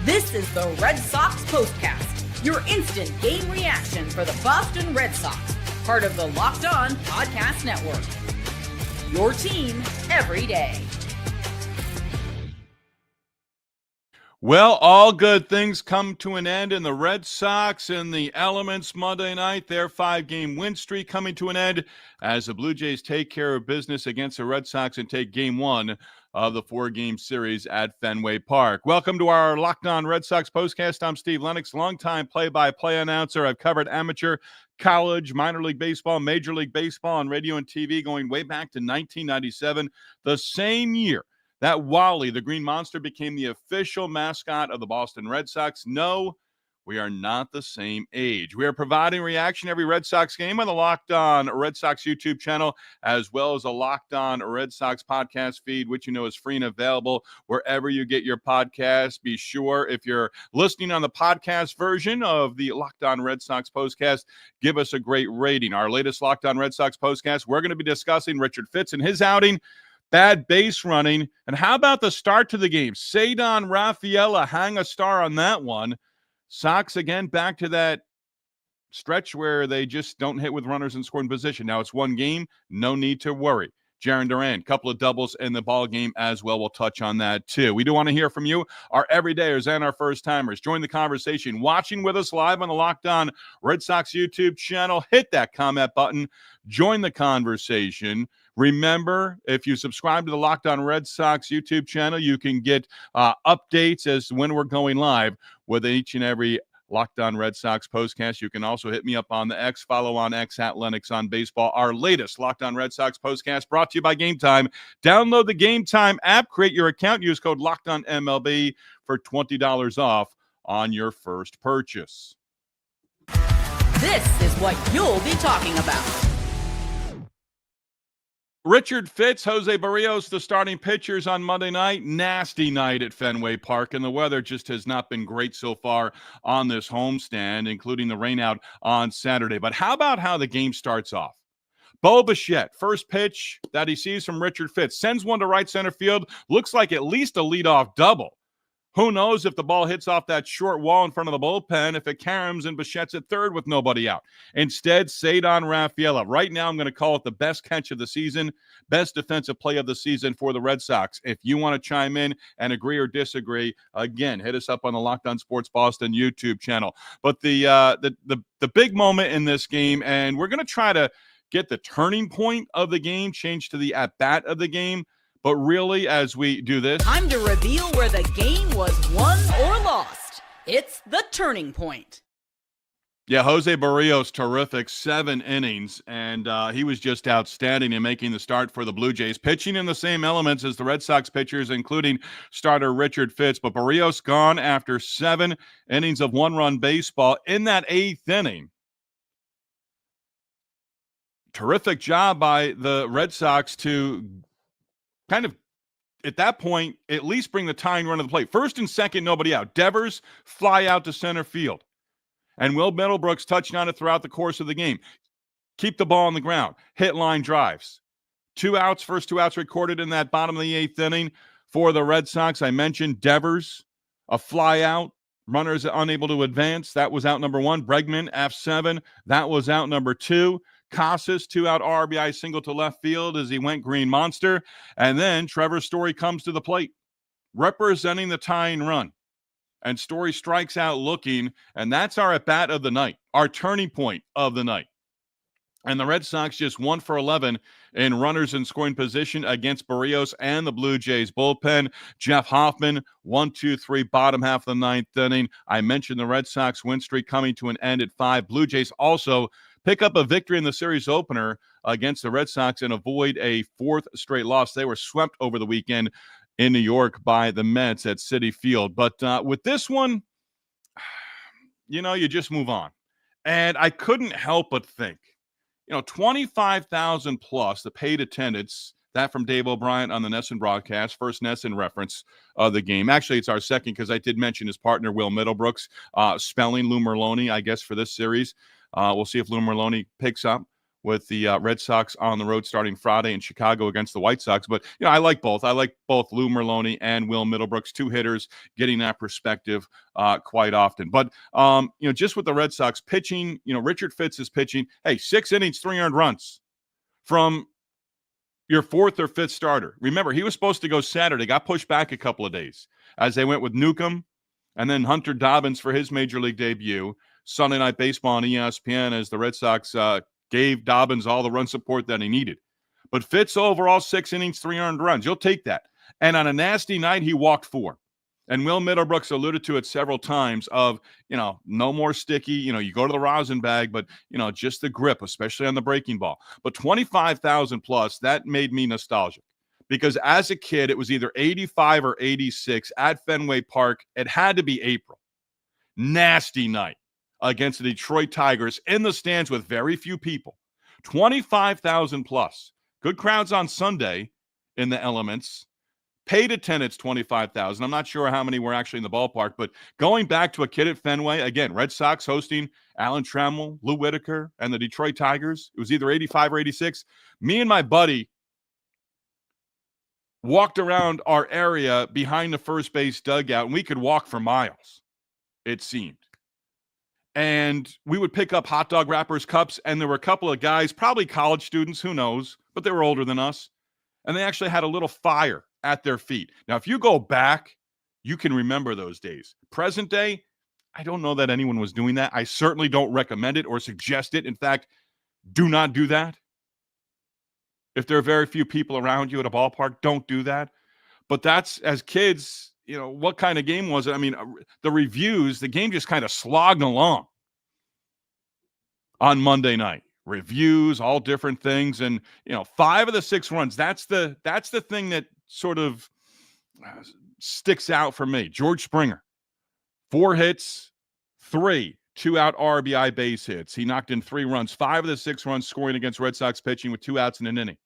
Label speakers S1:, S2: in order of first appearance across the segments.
S1: This is the Red Sox POSTCAST, your instant game reaction for the Boston Red Sox, part of the Locked On Podcast Network. Your team every day.
S2: Well, all good things come to an end in the Red Sox and the elements Monday night. Their 5-game win streak coming to an end as the Blue Jays take care of business against the Red Sox and take game 1 of the 4-game series at Fenway Park. Welcome to our Locked On Red Sox postcast. I'm Steve Lennox, longtime play-by-play announcer. I've covered amateur, college, minor league baseball, major league baseball, and radio and TV going way back to 1997, the same year that Wally, the Green Monster, became the official mascot of the Boston Red Sox. No, we are not the same age. We are providing reaction every Red Sox game on the Locked On Red Sox YouTube channel, as well as a Locked On Red Sox podcast feed, which you know is free and available wherever you get your podcasts. Be sure, if you're listening on the podcast version of the Locked On Red Sox postcast, give us a great rating. Our latest Locked On Red Sox postcast, we're going to be discussing Richard Fitts and his outing, bad base running, and how about the start to the game? Ceddanne Rafaela, hang a star on that one. Sox, again, back to that stretch where they just don't hit with runners in scoring position. Now it's one game, no need to worry. Jarren Duran, couple of doubles in the ball game as well. We'll touch on that too. We do want to hear from you, our everydayers and our first-timers. Join the conversation. Watching with us live on the Locked On Red Sox YouTube channel, hit that comment button. Join the conversation. Remember, if you subscribe to the Locked On Red Sox YouTube channel, you can get updates as to when we're going live with each and every Locked On Red Sox postcast. You can also hit me up on the X, follow on X at Lennox on Baseball. Our latest Locked On Red Sox postcast brought to you by Game Time. Download the Game Time app, create your account, use code Locked On MLB for $20 off on your first purchase.
S1: This is what you'll be talking about.
S2: Richard Fitts, Jose Berrios, the starting pitchers on Monday night. Nasty night at Fenway Park, and the weather just has not been great so far on this homestand, including the rainout on Saturday. But how about how the game starts off? Bichette, first pitch that he sees from Richard Fitts, sends one to right center field. Looks like at least a leadoff double. Who knows if the ball hits off that short wall in front of the bullpen, if it caroms and Bichette's at third with nobody out. Instead, Ceddanne Rafaela. Right now, I'm going to call it the best catch of the season, best defensive play of the season for the Red Sox. If you want to chime in and agree or disagree, again, hit us up on the Locked On Sports Boston YouTube channel. But the big moment in this game, and we're going to try to get the turning point of the game changed to the at-bat of the game. But really, as we do this,
S1: time to reveal where the game was won or lost. It's the turning point.
S2: Yeah, Jose Berrios, terrific, 7 innings, and he was just outstanding in making the start for the Blue Jays, pitching in the same elements as the Red Sox pitchers, including starter Richard Fitts. But Berrios gone after 7 innings of one-run baseball in that 8th inning. Terrific job by the Red Sox to kind of, at that point, at least bring the tying run to the plate. First and second, nobody out. Devers fly out to center field. And Will Middlebrooks touching on it throughout the course of the game. Keep the ball on the ground. Hit line drives. 2 outs, first 2 outs recorded in that bottom of the 8th inning for the Red Sox. I mentioned Devers, a fly out. Runners unable to advance. That was out number 1. Bregman, F7. That was out number 2. Casas, 2-out RBI single to left field as he went Green Monster. And then Trevor Story comes to the plate, representing the tying run. And Story strikes out looking, and that's our at-bat of the night, our turning point of the night. And the Red Sox just 1 for 11 in runners in scoring position against Berrios and the Blue Jays bullpen. Jeff Hoffman, 1-2-3, bottom half of the 9th inning. I mentioned the Red Sox win streak coming to an end at 5. Blue Jays also pick up a victory in the series opener against the Red Sox and avoid a 4th straight loss. They were swept over the weekend in New York by the Mets at Citi Field. But with this one, you just move on. And I couldn't help but think, 25,000 plus, the paid attendance, that from Dave O'Brien on the NESN broadcast, first NESN reference of the game. Actually, it's our second because I did mention his partner, Will Middlebrooks, spelling Lou Merloni, I guess, for this series. We'll see if Lou Merloni picks up with the Red Sox on the road starting Friday in Chicago against the White Sox. But, I like both. I like both Lou Merloni and Will Middlebrooks, two hitters, getting that perspective quite often. But, just with the Red Sox pitching, Richard Fitz is pitching. Hey, 6 innings, 3 earned runs from your 4th or 5th starter. Remember, he was supposed to go Saturday, got pushed back a couple of days as they went with Newcomb and then Hunter Dobbins for his Major League debut. Sunday Night Baseball on ESPN as the Red Sox gave Dobbins all the run support that he needed. But Fitz overall, 6 innings, 3 earned runs. You'll take that. And on a nasty night, he walked 4. And Will Middlebrooks alluded to it several times of, no more sticky. You go to the rosin bag, but, just the grip, especially on the breaking ball. But 25,000 plus, that made me nostalgic. Because as a kid, it was either 85 or 86 at Fenway Park. It had to be April. Nasty night against the Detroit Tigers in the stands with very few people. 25,000 plus. Good crowds on Sunday in the elements. Paid attendance, 25,000. I'm not sure how many were actually in the ballpark, but going back to a kid at Fenway, again, Red Sox hosting Alan Trammell, Lou Whitaker, and the Detroit Tigers. It was either 85 or 86. Me and my buddy walked around our area behind the first base dugout, and we could walk for miles, it seemed. And we would pick up hot dog wrappers, cups, and there were a couple of guys, probably college students, who knows, but they were older than us. And they actually had a little fire at their feet. Now, if you go back, you can remember those days. Present day, I don't know that anyone was doing that. I certainly don't recommend it or suggest it. In fact, do not do that. If there are very few people around you at a ballpark, don't do that. But that's, as kids, what kind of game was it? I mean, the reviews, the game just kind of slogged along on Monday night. Reviews, all different things. And, 5 of the 6 runs, that's the thing that sort of sticks out for me. George Springer, 4 hits, 3 2-out RBI base hits. He knocked in 3 runs, 5 of the 6 runs scoring against Red Sox pitching with 2 outs in an inning.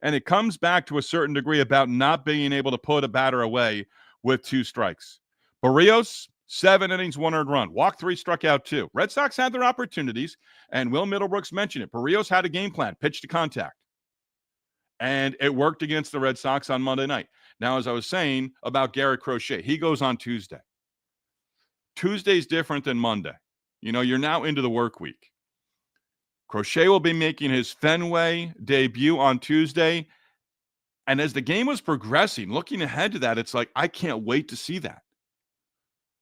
S2: And it comes back to a certain degree about not being able to put a batter away with 2 strikes. Berrios, 7 innings, 1 earned run. Walked 3, struck out 2. Red Sox had their opportunities, and Will Middlebrooks mentioned it. Berrios had a game plan, pitch to contact. And it worked against the Red Sox on Monday night. Now, as I was saying about Garrett Crochet, he goes on Tuesday. Tuesday's different than Monday. You're now into the work week. Crochet will be making his Fenway debut on Tuesday. And as the game was progressing, looking ahead to that, it's like, I can't wait to see that.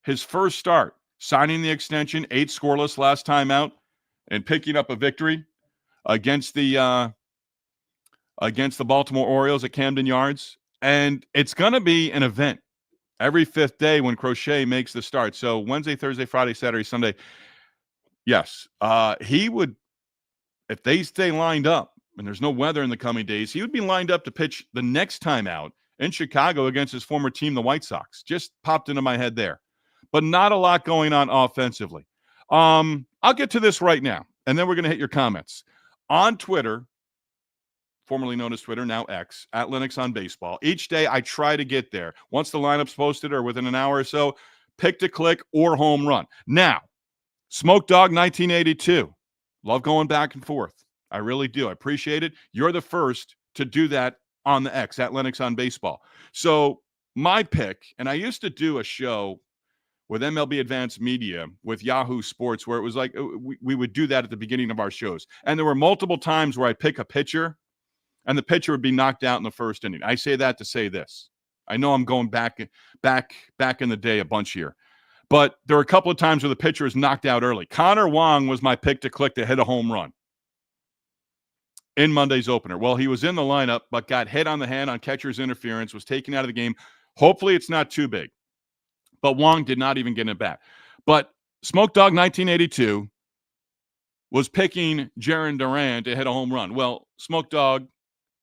S2: His first start, signing the extension, 8 scoreless last time out, and picking up a victory against the Baltimore Orioles at Camden Yards. And it's going to be an event every 5th day when Crochet makes the start. So Wednesday, Thursday, Friday, Saturday, Sunday. Yes, he would, if they stay lined up and there's no weather in the coming days, he would be lined up to pitch the next time out in Chicago against his former team, the White Sox. Just popped into my head there. But not a lot going on offensively. I'll get to this right now, and then we're going to hit your comments. On Twitter, formerly known as Twitter, now X, at Linux on Baseball. Each day I try to get there. Once the lineup's posted or within an hour or so, pick to click or home run. Now, Smoke Dog 1982. Love going back and forth. I really do. I appreciate it. You're the first to do that on the X, at Linux on Baseball. So my pick, and I used to do a show with MLB Advanced Media with Yahoo Sports where it was like we would do that at the beginning of our shows. And there were multiple times where I'd pick a pitcher and the pitcher would be knocked out in the first inning. I say that to say this. I know I'm going back in the day a bunch here. But there were a couple of times where the pitcher was knocked out early. Connor Wong was my pick to click to hit a home run in Monday's opener. Well, he was in the lineup, but got hit on the hand on catcher's interference, was taken out of the game. Hopefully it's not too big. But Wong did not even get it back. But Smoke Dog 1982 was picking Jarren Duran to hit a home run. Well, Smoke Dog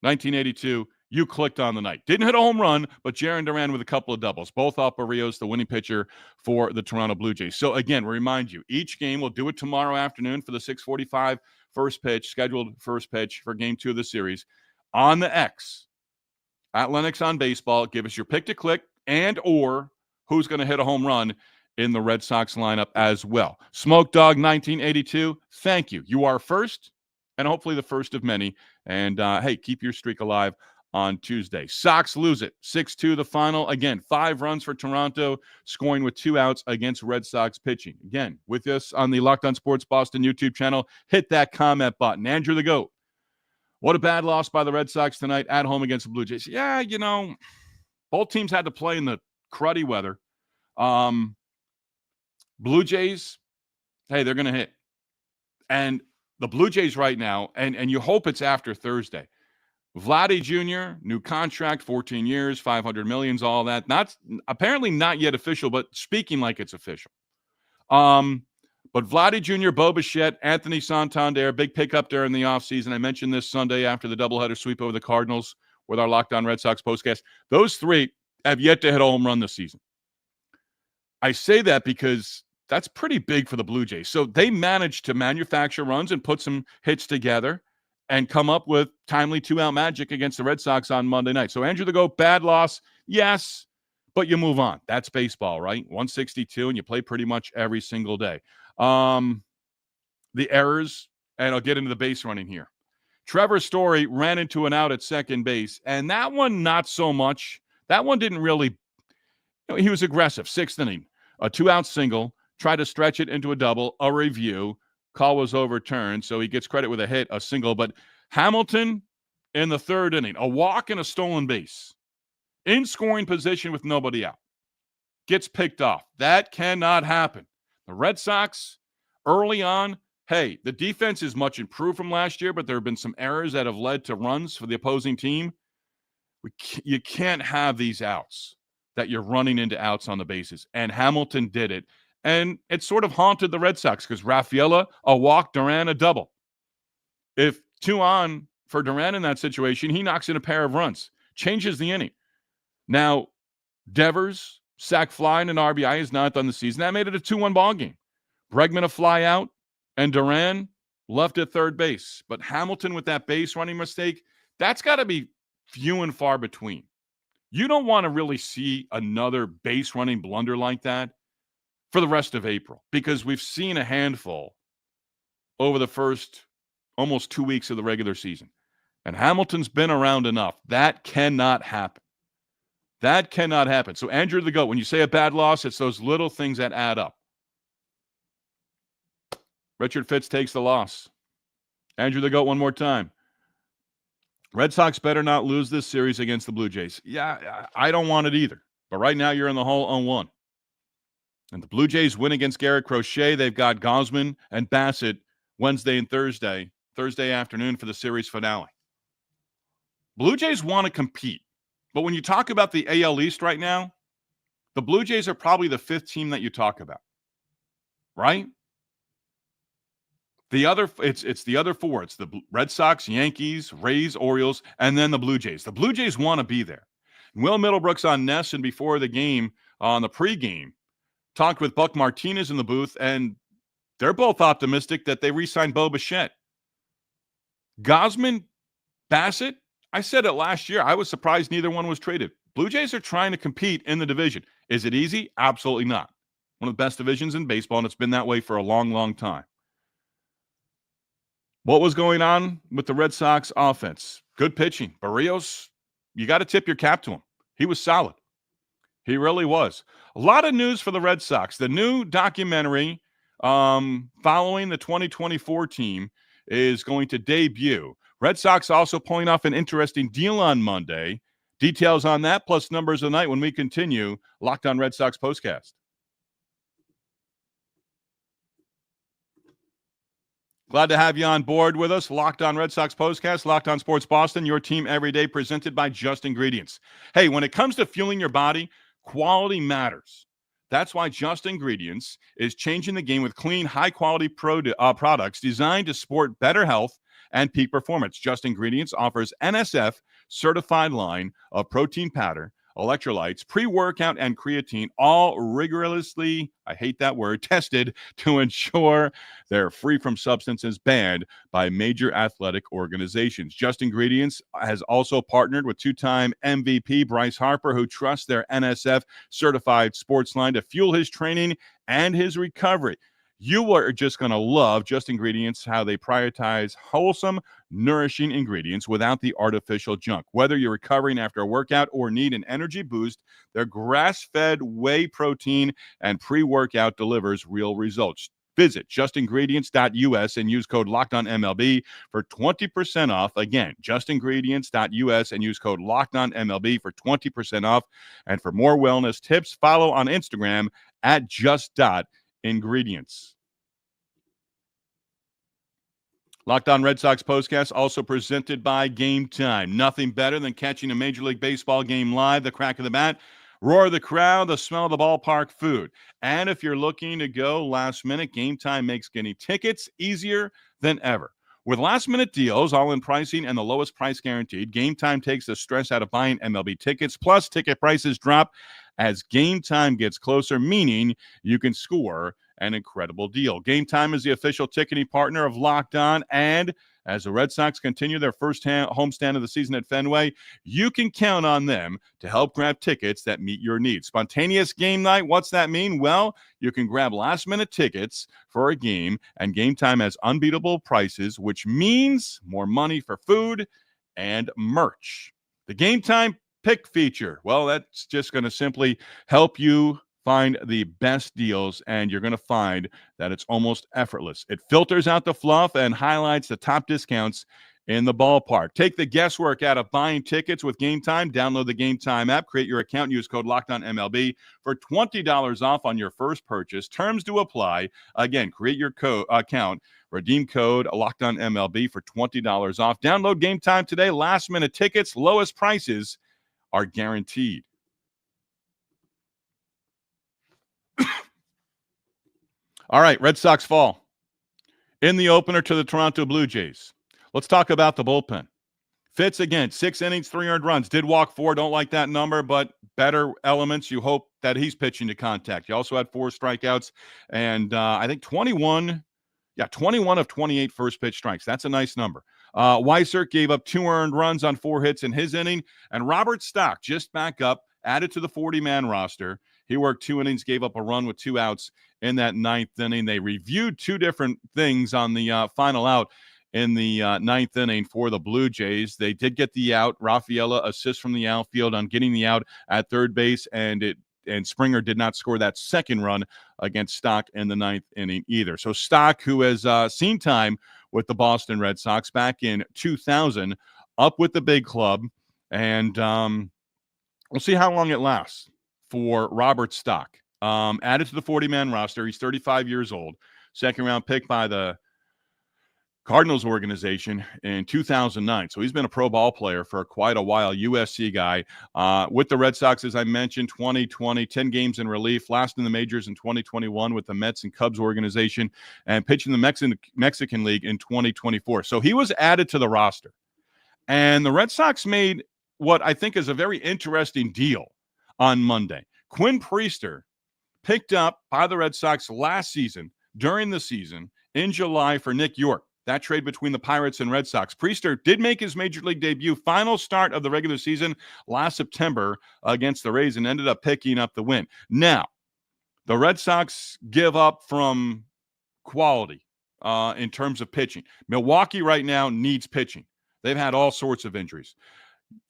S2: 1982, you clicked on the night. Didn't hit a home run, but Jarren Duran with a couple of doubles, both off Berrios, the winning pitcher for the Toronto Blue Jays. So again, remind you, each game, we'll do it tomorrow afternoon for the 6:45 first pitch, scheduled first pitch for game 2 of the series on the X at Linux on Baseball. Give us your pick to click and or who's going to hit a home run in the Red Sox lineup as well. Smoke Dog 1982, thank you. You are first, and hopefully the first of many. And, hey, keep your streak alive on Tuesday. Sox lose it 6-2 the final. Again, 5 runs for Toronto, scoring with 2 outs against Red Sox pitching. Again, with us on the Locked On Sports Boston YouTube channel, hit that comment button. Andrew the GOAT. What a bad loss by the Red Sox tonight at home against the Blue Jays. Yeah, both teams had to play in the cruddy weather. Blue Jays, hey, they're going to hit. And the Blue Jays right now, and you hope it's after Thursday. Vladdy Jr., new contract, 14 years, $500 million, all that. Apparently not yet official, but speaking like it's official. But Vladdy Jr., Bo Bichette, Anthony Santander, big pickup during the offseason. I mentioned this Sunday after the doubleheader sweep over the Cardinals with our Locked On Red Sox postcast. Those 3 have yet to hit a home run this season. I say that because that's pretty big for the Blue Jays. So they managed to manufacture runs and put some hits together and come up with timely 2-out magic against the Red Sox on Monday night. So Andrew the GOAT, bad loss, yes, but you move on. That's baseball, right? 162, and you play pretty much every single day. The errors, and I'll get into the base running here. Trevor Story ran into an out at second base, and that one not so much. That one didn't really, he was aggressive. 6th inning, a 2-out single, tried to stretch it into a double, a review. Call was overturned, so he gets credit with a hit, a single. But Hamilton in the 3rd inning, a walk and a stolen base, in scoring position with nobody out, gets picked off. That cannot happen. The Red Sox, early on, hey, the defense is much improved from last year, but there have been some errors that have led to runs for the opposing team. You can't have these outs that you're running into outs on the bases, and Hamilton did it. And it sort of haunted the Red Sox because Rafaela, a walk, Duran, a double. If 2 on for Duran in that situation, he knocks in a pair of runs, changes the inning. Now, Devers, sac fly, and an RBI is not done the season. That made it a 2-1 ball game. Bregman a fly out, and Duran left at third base. But Hamilton with that base running mistake, that's got to be few and far between. You don't want to really see another base running blunder like that for the rest of April, because we've seen a handful over the first almost 2 weeks of the regular season. And Hamilton's been around enough. That cannot happen. That cannot happen. So Andrew the GOAT, when you say a bad loss, it's those little things that add up. Richard Fitz takes the loss. Andrew the GOAT one more time. Red Sox better not lose this series against the Blue Jays. Yeah, I don't want it either. But right now you're in the hole 0-1. And the Blue Jays win against Garrett Crochet. They've got Gausman and Bassett Wednesday and Thursday afternoon for the series finale. Blue Jays want to compete. But when you talk about the AL East right now, the Blue Jays are probably the 5th team that you talk about. Right? It's the other 4. It's the Red Sox, Yankees, Rays, Orioles, and then the Blue Jays. The Blue Jays want to be there. Will Middlebrooks on Ness and before the game, on the pregame, talked with Buck Martinez in the booth, and they're both optimistic that they re-signed Bo Bichette. Gausman, Bassett, I said it last year. I was surprised neither one was traded. Blue Jays are trying to compete in the division. Is it easy? Absolutely not. One of the best divisions in baseball, and it's been that way for a long, long time. What was going on with the Red Sox offense? Good pitching. Berrios, you got to tip your cap to him. He was solid. He really was. A lot of news for the Red Sox. The new documentary following the 2024 team is going to debut. Red Sox also pulling off an interesting deal on Monday. Details on that, plus numbers of the night when we continue Locked On Red Sox postcast. Glad to have you on board with us. Locked On Red Sox postcast, Locked On Sports Boston, your team every day, presented by Just Ingredients. Hey, when it comes to fueling your body, quality matters. That's why Just Ingredients is changing the game with clean, high-quality products designed to support better health and peak performance. Just Ingredients offers NSF-certified line of protein powder, electrolytes, pre-workout, and creatine, all rigorously, I hate that word, tested to ensure they're free from substances banned by major athletic organizations. Just Ingredients has also partnered with 2-time MVP Bryce Harper, who trusts their NSF-certified sports line to fuel his training and his recovery. You are just going to love Just Ingredients, how they prioritize wholesome, nourishing ingredients without the artificial junk. Whether you're recovering after a workout or need an energy boost, their grass-fed whey protein and pre-workout delivers real results. Visit justingredients.us and use code LOCKEDONMLB for 20% off. Again, justingredients.us and use code LOCKEDONMLB for 20% off. And for more wellness tips, follow on Instagram at just.ingredients. Locked On Red Sox postcast also presented by Game Time. Nothing better than catching a Major League Baseball game live, the crack of the bat, roar of the crowd, the smell of the ballpark food. And if you're looking to go last minute, Game Time makes getting tickets easier than ever. With last-minute deals, all-in pricing, and the lowest price guaranteed, Game Time takes the stress out of buying MLB tickets. Plus, ticket prices drop as Game Time gets closer, meaning you can score an incredible deal. Game Time is the official ticketing partner of Locked On, and as the Red Sox continue their first homestand of the season at Fenway, you can count on them to help grab tickets that meet your needs. Spontaneous game night, what's that mean? Well, you can grab last-minute tickets for a game, and Game Time has unbeatable prices, which means more money for food and merch. The Game Time Pick feature, well, that's just going to simply help you find the best deals, and you're going to find that it's almost effortless. It filters out the fluff and highlights the top discounts in the ballpark. Take the guesswork out of buying tickets with Game Time. Download the Game Time app, create your account, use code LOCKEDONMLB for $20 off on your first purchase. Terms do apply. Again, create your account, redeem code LOCKEDONMLB for $20 off. Download Game Time today. Last-minute tickets, lowest prices are guaranteed. All right, Red Sox fall in the opener to the Toronto Blue Jays. Let's talk about the bullpen. Fitz, again, 6 innings, 3 earned runs. Did walk 4. Don't like that number, but better elements. You hope that he's pitching to contact. You also had 4 strikeouts, and I think 21 of 28 first pitch strikes. That's a nice number. Weissert gave up 2 earned runs on 4 hits in his inning, and Robert Stock just back up, added to the 40-man roster. He worked 2 innings, gave up a run with 2 outs in that 9th inning. They reviewed 2 different things on the final out in the 9th inning for the Blue Jays. They did get the out. Rafaela assist from the outfield on getting the out at third base, and Springer did not score that second run against Stock in the 9th inning either. So Stock, who has seen time with the Boston Red Sox back in 2000, up with the big club, and we'll see how long it lasts for Robert Stock. Added to the 40-man roster. He's 35 years old. Second-round pick by the Cardinals organization in 2009. So he's been a pro ball player for quite a while, USC guy. With the Red Sox, as I mentioned, 2020, 10 games in relief, last in the majors in 2021 with the Mets and Cubs organization, and pitching the Mexican League in 2024. So he was added to the roster. And the Red Sox made what I think is a very interesting deal on Monday. Quinn Priester, picked up by the Red Sox last season, during the season, in July for Nick York. That trade between the Pirates and Red Sox. Priester did make his Major League debut, final start of the regular season last September against the Rays, and ended up picking up the win. Now, the Red Sox give up from quality in terms of pitching. Milwaukee right now needs pitching. They've had all sorts of injuries.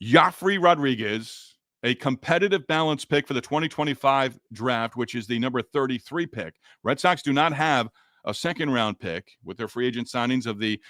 S2: Joffrey Rodriguez, a competitive balance pick for the 2025 draft, which is the number 33 pick. Red Sox do not have a second-round pick with their free agent signings of the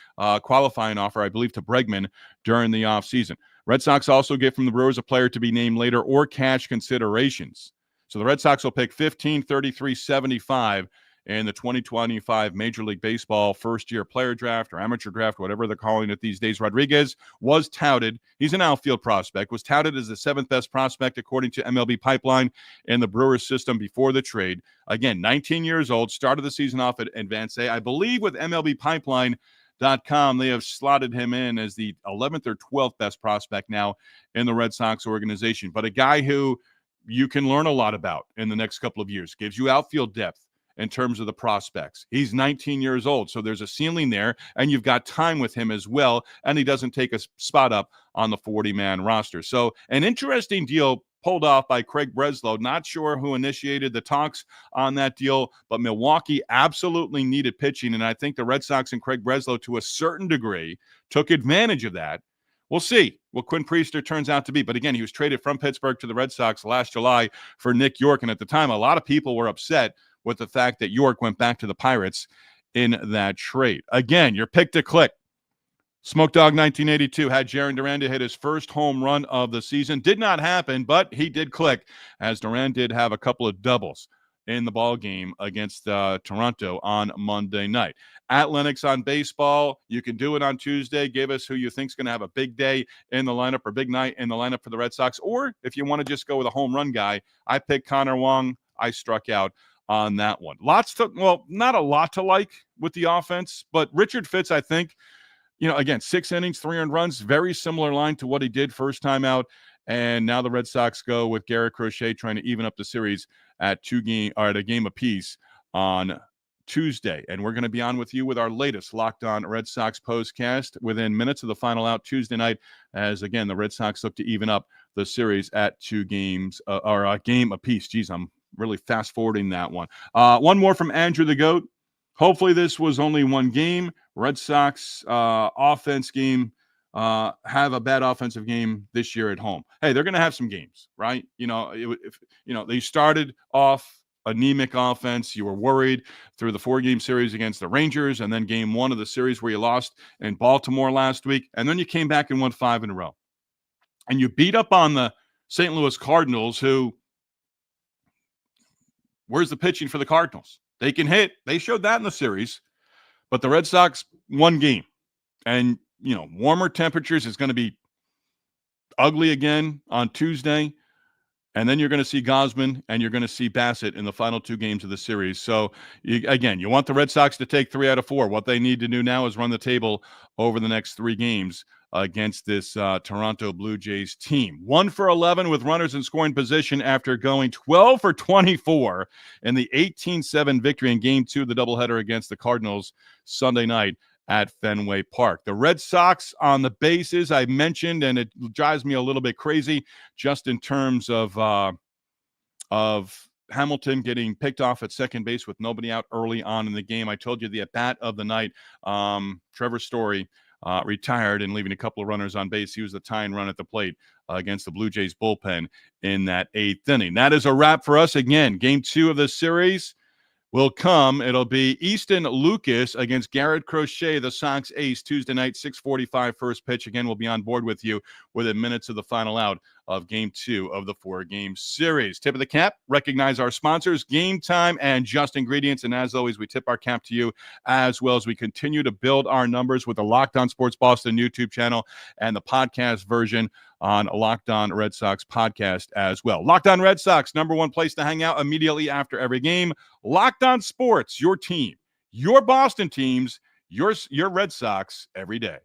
S2: qualifying offer, I believe, to Bregman during the offseason. Red Sox also get from the Brewers a player to be named later or cash considerations. So the Red Sox will pick 15, 33, 75 in the 2025 Major League Baseball first-year player draft or amateur draft, whatever they're calling it these days. Rodriguez was touted. He's an outfield prospect, was touted as the 7th best prospect according to MLB Pipeline in the Brewers system before the trade. Again, 19 years old, started the season off at Advance A. I believe with MLB Pipeline.com, they have slotted him in as the 11th or 12th best prospect now in the Red Sox organization. But a guy who you can learn a lot about in the next couple of years, gives you outfield depth in terms of the prospects. He's 19 years old, so there's a ceiling there, and you've got time with him as well, and he doesn't take a spot up on the 40-man roster. So an interesting deal pulled off by Craig Breslow. Not sure who initiated the talks on that deal, but Milwaukee absolutely needed pitching, and I think the Red Sox and Craig Breslow, to a certain degree, took advantage of that. We'll see what Quinn Priester turns out to be. But again, he was traded from Pittsburgh to the Red Sox last July for Nick York, and at the time, a lot of people were upset with the fact that York went back to the Pirates in that trade. Again, your pick to click. Smoke Dog 1982 had Jarren Duran to hit his first home run of the season. Did not happen, but he did click, as Duran did have a couple of doubles in the ball game against Toronto on Monday night. At Lennox on baseball, you can do it on Tuesday. Give us who you think is going to have a big day in the lineup or big night in the lineup for the Red Sox. Or if you want to just go with a home run guy, I picked Connor Wong. I struck out on that one. Not a lot to like with the offense, but Richard Fitz, I think, again, 6 innings, 3 earned runs, very similar line to what he did first time out. And now the Red Sox go with Garrett Crochet trying to even up the series at a game apiece on Tuesday. And we're going to be on with you with our latest Locked On Red Sox postcast within minutes of the final out Tuesday night, as again the Red Sox look to even up the series at 2 games or a game apiece. Geez, I'm really fast forwarding that one. One more from Andrew the Goat. Hopefully this was only one game. Red Sox offense game. Have a bad offensive game this year at home. Hey, they're going to have some games, right? They started off anemic offense. You were worried through the 4-game series against the Rangers, and then game 1 of the series where you lost in Baltimore last week, and then you came back and won 5 in a row. And you beat up on the St. Louis Cardinals, who, where's the pitching for the Cardinals? They can hit. They showed that in the series, but the Red Sox won game. And warmer temperatures is going to be ugly again on Tuesday. And then you're going to see Gausman and you're going to see Bassett in the final 2 games of the series. So, you want the Red Sox to take 3 out of 4. What they need to do now is run the table over the next 3 games against this Toronto Blue Jays team. 1 for 11 with runners in scoring position after going 12 for 24 in the 18-7 victory in Game 2 of the doubleheader against the Cardinals Sunday night at Fenway Park. The Red Sox on the bases I mentioned, and it drives me a little bit crazy just in terms of Hamilton getting picked off at second base with nobody out early on in the game. I told you the at-bat of the night, Trevor Story retired and leaving a couple of runners on base. He was the tying run at the plate against the Blue Jays bullpen in that 8th inning. That is a wrap for us. Again, Game 2 of the series will come. It'll be Easton Lucas against Garrett Crochet, the Sox ace, Tuesday night, 6:45 first pitch. Again, we'll be on board with you within minutes of the final out of Game 2 of the 4-game series. Tip of the cap, recognize our sponsors, Game Time and Just Ingredients. And as always, we tip our cap to you as well as we continue to build our numbers with the Locked On Sports Boston YouTube channel and the podcast version on Locked On Red Sox podcast as well. Locked On Red Sox, #1 place to hang out immediately after every game. Locked On Sports, your team, your Boston teams, your Red Sox every day.